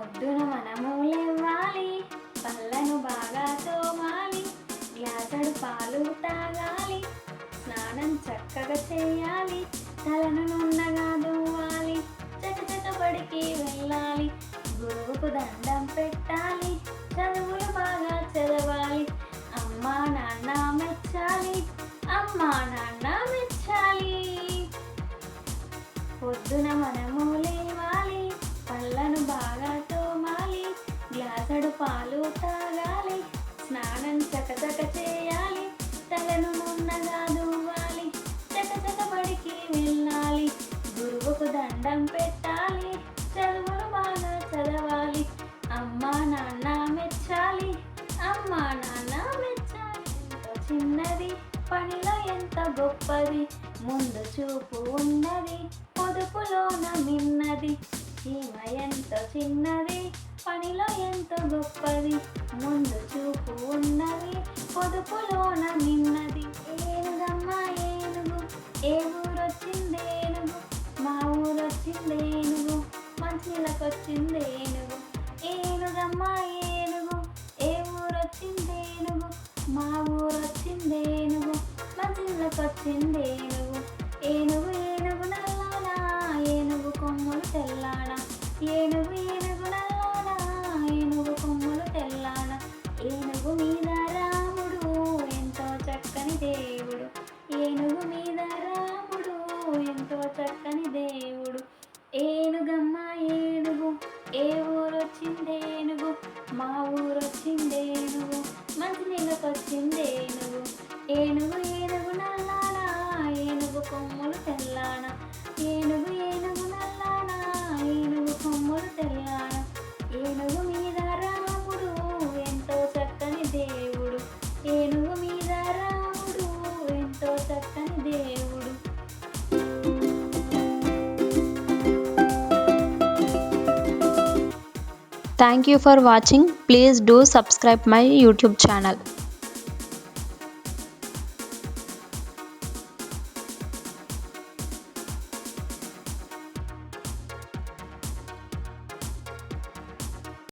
పొద్దున మనము లేవాలి, పళ్ళను బాగా తోమాలి, గ్లాసెడు పాలు తాగాలి, స్నానం చక్కగా చేయాలి, తలను నున్నగా దువ్వాలి, చకచక బడికి వెళ్ళాలి, గురువుకు దండం పెట్టాలి, చదువులు బాగా చదవాలి, అమ్మా నాన్న మెచ్చాలి, అమ్మా నాన్న మెచ్చాలి. పొద్దున మనము లేవాలి, పళ్ళను బాగా తోమాలి, గ్లాసెడు పాలు తాగాలి, స్నానం చకచక చేయాలి, తలను నున్నగా దువ్వాలి, చకచక బడికి వెళ్ళాలి, గురువుకు దండం పెట్టాలి, చదువులు బాగా చదవాలి, అమ్మా నాన్న మెచ్చాలి, అమ్మా నాన్న మెచ్చాలి. ఎంతో చిన్నది పనిలో ఎంత గొప్పది, ముందు చూపు ఉన్నది, పొదుపులోన మిన్నది. ఈమ ఎంత చిన్నది పనిలో ఎంత గొప్పది, ముందు చూపు ఉన్నది, పొదుపులోన మిన్నది. ఏనుగమ్మ ఏనుగు, ఏ ఊరొచ్చిందేనుగు, మా ఊరొచ్చిందేనుగు, మంచిలకొచ్చిందేనుగు. ఏనుగమ్మ ఏనుగు, ఏ ఊరొచ్చిందేనుగు, మా ఊరొచ్చిందేనుగు, మంచిలకొచ్చిందేనుగు. ఏనుగు ఏనుగు నల్లానా, ఏనుగు కొమ్ములు తెల్లానా, ఏనుగు ఏనుగు నల్లానా, ఏనుగు కొమ్ములు తెల్లానా. ఏనుగు మీద రాముడు ఎంతో చక్కని దేవుడు, ఏనుగు మీద రాముడు ఎంతో చక్కని దేవుడు. ఏనుగమ్మ ఏనుగు, ఏ ఊరొచ్చిందేనుగు, మా ఊరొచ్చిందేనుగు, మంచి నీళ్ళకొచ్చిందేనుగు. ఏనుగు ఏనుగు నల్లానా, ఏనుగు కొమ్ములు తెల్లానా, ఏనుగు ఏనుగు నల్లానా, ఏనుగు కొమ్ములు తెల్లానా. ఏనుగు మీద రాముడు ఎంతో చక్కని దేవుడు, ఏనుగు మీద రాముడు ఎంతో చక్కని దేవుడు. Thank you for watching. Please do subscribe my YouTube channel.